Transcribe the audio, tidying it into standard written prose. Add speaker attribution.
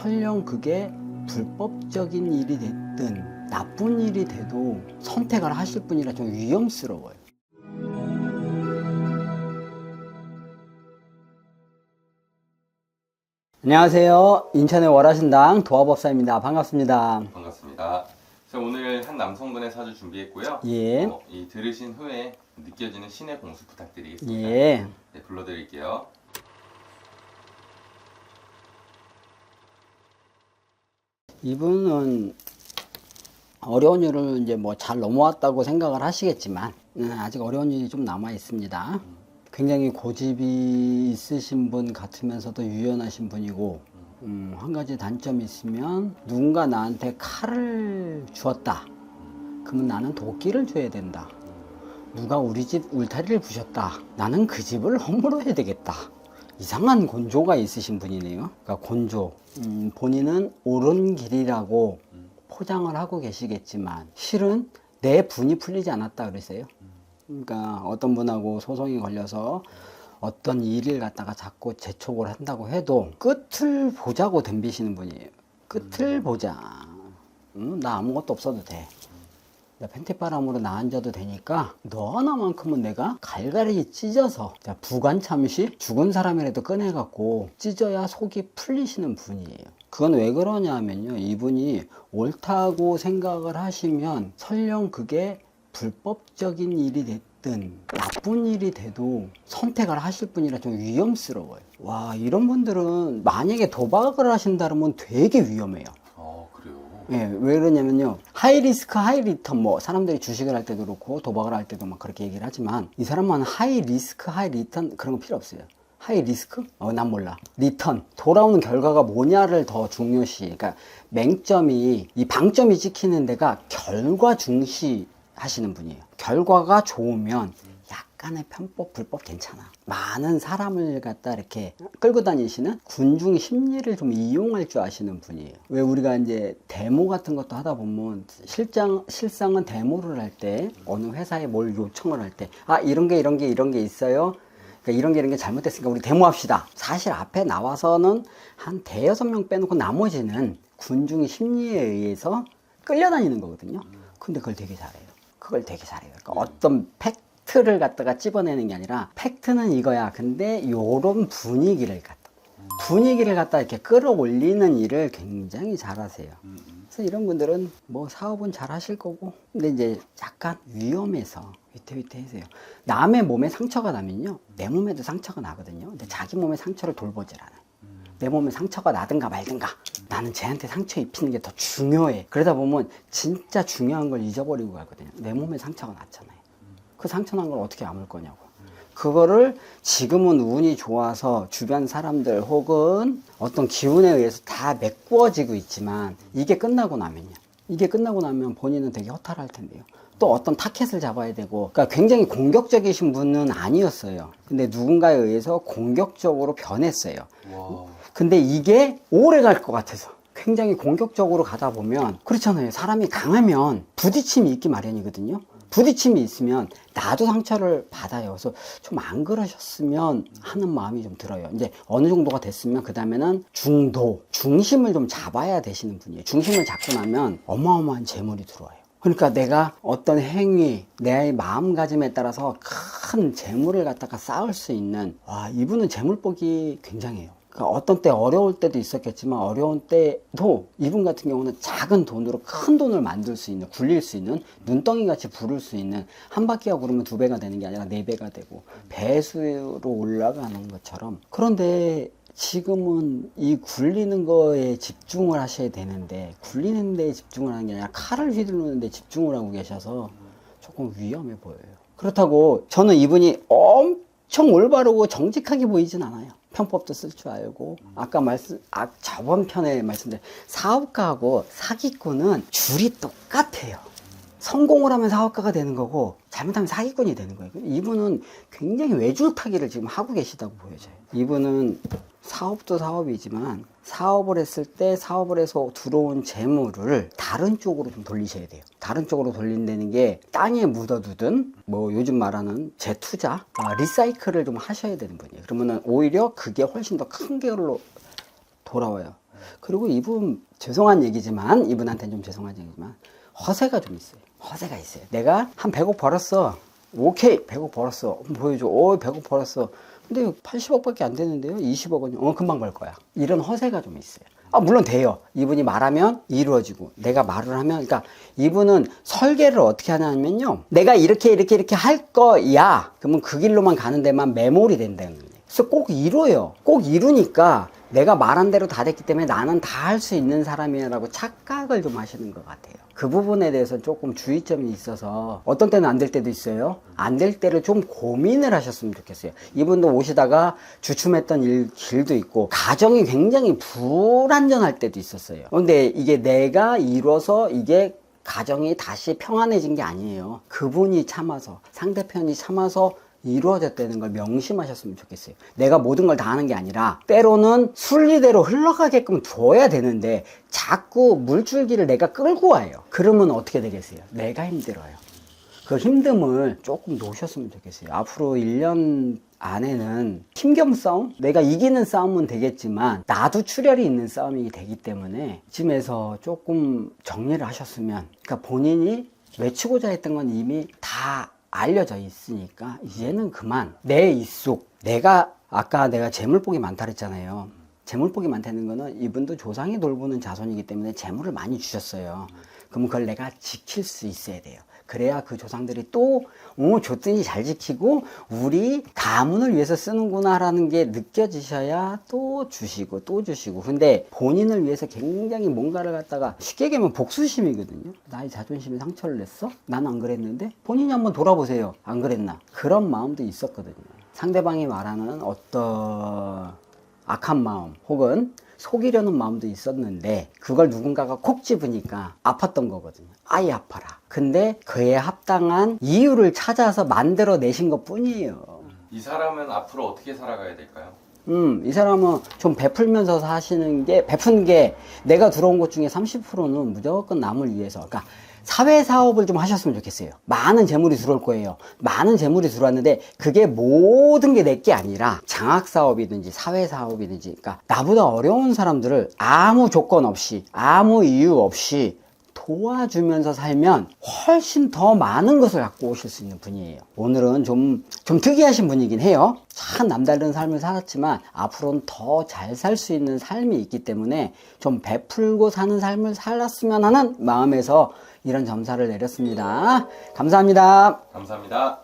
Speaker 1: 설령 그게 불법적인 일이 됐든 나쁜 일이 돼도 선택을 하실 분이라 좀 위험스러워요. 안녕하세요. 인천의 월화신당 도화법사입니다. 반갑습니다.
Speaker 2: 반갑습니다. 제가 오늘 한 남성분의 사주 준비했고요.
Speaker 1: 예.
Speaker 2: 이 들으신 후에 느껴지는 신의 공수 부탁드리겠습니다.
Speaker 1: 예.
Speaker 2: 네, 불러드릴게요.
Speaker 1: 이분은 어려운 일을 이제 뭐 잘 넘어왔다고 생각을 하시겠지만 아직 어려운 일이 좀 남아 있습니다. 굉장히 고집이 있으신 분 같으면서도 유연하신 분이고 한 가지 단점이 있으면 누군가 나한테 칼을 주었다. 그러면 나는 도끼를 줘야 된다. 누가 우리 집 울타리를 부셨다. 나는 그 집을 허물어야 되겠다. 이상한 곤조가 있으신 분이네요. 그러니까 곤조. 본인은 옳은 길이라고 포장을 하고 계시겠지만 실은 내 분이 풀리지 않았다 그랬어요. 그러니까 어떤 분하고 소송이 걸려서 어떤 일을 갖다가 자꾸 재촉을 한다고 해도 끝을 보자고 덤비시는 분이에요. 끝을 보자. 나 아무것도 없어도 돼. 나 팬티바람으로 나 앉아도 되니까 너 하나만큼은 내가 갈갈이 찢어서 부관참시 죽은 사람이라도 꺼내갖고 찢어야 속이 풀리시는 분이에요. 그건 왜 그러냐면요, 이분이 옳다고 생각을 하시면 설령 그게 불법적인 일이 됐든 나쁜 일이 돼도 선택을 하실 분이라 좀 위험스러워요. 와, 이런 분들은 만약에 도박을 하신다면 되게 위험해요.
Speaker 2: 그래요?
Speaker 1: 예, 왜 그러냐면요, 하이 리스크 하이 리턴, 뭐 사람들이 주식을 할 때도 그렇고 도박을 할 때도 막 그렇게 얘기를 하지만 이 사람은 하이 리스크 하이 리턴 그런 거 필요 없어요. 하이 리스크? 난 몰라. 리턴, 돌아오는 결과가 뭐냐를 더 중요시. 그러니까 맹점이, 이 방점이 찍히는 데가 결과 중시 하시는 분이에요. 결과가 좋으면 약간의 편법, 불법 괜찮아. 많은 사람을 갖다 이렇게 끌고 다니시는 군중 심리를 좀 이용할 줄 아시는 분이에요. 왜 우리가 이제 데모 같은 것도 하다 보면 실상은 데모를 할 때 어느 회사에 뭘 요청을 할 때 이런 게 있어요. 그러니까 이런 게 잘못됐으니까 우리 데모합시다. 사실 앞에 나와서는 한 대여섯 명 빼놓고 나머지는 군중의 심리에 의해서 끌려다니는 거거든요. 근데 그걸 되게 잘해요. 그러니까 어떤 팩트를 갖다가 찝어내는 게 아니라 팩트는 이거야. 근데 요런 분위기를 갖다 이렇게 끌어올리는 일을 굉장히 잘하세요. 그래서 이런 분들은 뭐 사업은 잘 하실 거고, 근데 이제 약간 위험해서 위태위태해서요. 남의 몸에 상처가 나면요, 내 몸에도 상처가 나거든요. 근데 자기 몸에 상처를 돌보질 않아요. 내 몸에 상처가 나든가 말든가, 나는 쟤한테 상처 입히는 게 더 중요해. 그러다 보면 진짜 중요한 걸 잊어버리고 가거든요. 내 몸에 상처가 났잖아요. 그 상처 난 걸 어떻게 아물 거냐고. 그거를 지금은 운이 좋아서 주변 사람들 혹은 어떤 기운에 의해서 다 메꾸어지고 있지만 이게 끝나고 나면 본인은 되게 허탈할 텐데요. 또 어떤 타켓을 잡아야 되고, 그러니까 굉장히 공격적이신 분은 아니었어요. 근데 누군가에 의해서 공격적으로 변했어요.
Speaker 2: 와.
Speaker 1: 근데 이게 오래 갈 것 같아서 굉장히 공격적으로 가다 보면, 그렇잖아요. 사람이 강하면 부딪힘이 있기 마련이거든요. 부딪힘이 있으면 나도 상처를 받아요. 그래서 좀 안 그러셨으면 하는 마음이 좀 들어요. 이제 어느 정도가 됐으면 그 다음에는 중심을 좀 잡아야 되시는 분이에요. 중심을 잡고 나면 어마어마한 재물이 들어와요. 그러니까 내가 어떤 행위, 내 마음가짐에 따라서 큰 재물을 갖다가 쌓을 수 있는, 이분은 재물복이 굉장해요. 그러니까 어떤 때 어려울 때도 있었겠지만 어려운 때도 이분 같은 경우는 작은 돈으로 큰 돈을 만들 수 있는, 굴릴 수 있는, 눈덩이 같이 부를 수 있는, 한 바퀴가 구르면 2배가 되는 게 아니라 4배가 되고 배수로 올라가는 것처럼. 그런데 지금은 이 굴리는 거에 집중을 하셔야 되는데 굴리는 데에 집중을 하는 게 아니라 칼을 휘두르는 데 집중을 하고 계셔서 조금 위험해 보여요. 그렇다고 저는 이분이 엄청 올바르고 정직하게 보이진 않아요. 편법도 쓸 줄 알고, 저번 편에 말씀드린 사업가하고 사기꾼은 줄이 똑같아요. 성공을 하면 사업가가 되는 거고 잘못하면 사기꾼이 되는 거예요. 이분은 굉장히 외줄타기를 지금 하고 계시다고 보여져요. 이분은 사업도 사업이지만 사업을 했을 때 사업을 해서 들어온 재물을 다른 쪽으로 좀 돌리셔야 돼요. 다른 쪽으로 돌린다는 게 땅에 묻어두든 뭐 요즘 말하는 재투자, 리사이클을 좀 하셔야 되는 분이에요. 그러면은 오히려 그게 훨씬 더 큰 결로 돌아와요. 그리고 이분 죄송한 얘기지만 이분한테는 좀 죄송한 얘기지만 허세가 좀 있어요. 허세가 있어요. 내가 한 100억 벌었어. 오케이 100억 벌었어. 보여줘. 100억 벌었어. 근데 80억밖에 안 되는데요. 20억은 금방 벌 거야. 이런 허세가 좀 있어요. 물론 돼요. 이분이 말하면 이루어지고 내가 말을 하면 그러니까 이분은 설계를 어떻게 하냐면요. 내가 이렇게 할 거야. 그러면 그 길로만 가는 데만 매몰이 된다는 거예요. 그래서 꼭 이뤄요. 꼭 이루니까 내가 말한 대로 다 됐기 때문에 나는 다 할 수 있는 사람이라고 착각을 좀 하시는 것 같아요. 그 부분에 대해서 조금 주의점이 있어서 어떤 때는 안 될 때도 있어요. 안 될 때를 좀 고민을 하셨으면 좋겠어요. 이분도 오시다가 주춤했던 길도 있고 가정이 굉장히 불안전할 때도 있었어요. 근데 이게 내가 이뤄서 이게 가정이 다시 평안해진 게 아니에요. 그분이 참아서 상대편이 참아서 이루어졌다는 걸 명심하셨으면 좋겠어요. 내가 모든 걸 다 하는 게 아니라 때로는 순리대로 흘러가게끔 둬야 되는데 자꾸 물줄기를 내가 끌고 와요. 그러면 어떻게 되겠어요? 내가 힘들어요. 그 힘듦을 조금 놓으셨으면 좋겠어요. 앞으로 1년 안에는 힘겨운 싸움? 내가 이기는 싸움은 되겠지만 나도 출혈이 있는 싸움이 되기 때문에 이쯤에서 조금 정리를 하셨으면, 그러니까 본인이 외치고자 했던 건 이미 다 알려져 있으니까 이제는 그만 내 입속, 아까 내가 재물복이 많다 그랬잖아요. 재물복이 많다는 거는 이분도 조상이 돌보는 자손이기 때문에 재물을 많이 주셨어요. 그럼 그걸 내가 지킬 수 있어야 돼요. 그래야 그 조상들이 또 줬더니 잘 지키고 우리 가문을 위해서 쓰는구나 라는 게 느껴지셔야 또 주시고 또 주시고. 근데 본인을 위해서 굉장히 뭔가를 갖다가 쉽게 얘기하면 복수심이거든요. 나의 자존심에 상처를 냈어? 난 안 그랬는데? 본인이 한번 돌아보세요. 안 그랬나? 그런 마음도 있었거든요. 상대방이 말하는 어떤 악한 마음 혹은 속이려는 마음도 있었는데 그걸 누군가가 콕 집으니까 아팠던 거거든요. 아이 아파라. 근데 그에 합당한 이유를 찾아서 만들어내신 것 뿐이에요.
Speaker 2: 이 사람은 앞으로 어떻게 살아가야 될까요?
Speaker 1: 이 사람은 좀 베풀면서 사시는 게, 베푼 게 내가 들어온 것 중에 30%는 무조건 남을 위해서. 그러니까 사회 사업을 좀 하셨으면 좋겠어요. 많은 재물이 들어올 거예요. 많은 재물이 들어왔는데 그게 모든 게 내 게 아니라 장학 사업이든지 사회 사업이든지, 그러니까 나보다 어려운 사람들을 아무 조건 없이 아무 이유 없이 도와주면서 살면 훨씬 더 많은 것을 갖고 오실 수 있는 분이에요. 오늘은 좀 특이하신 분이긴 해요. 참 남다른 삶을 살았지만 앞으로는 더 잘 살 수 있는 삶이 있기 때문에 좀 베풀고 사는 삶을 살았으면 하는 마음에서 이런 점사를 내렸습니다. 감사합니다.
Speaker 2: 감사합니다.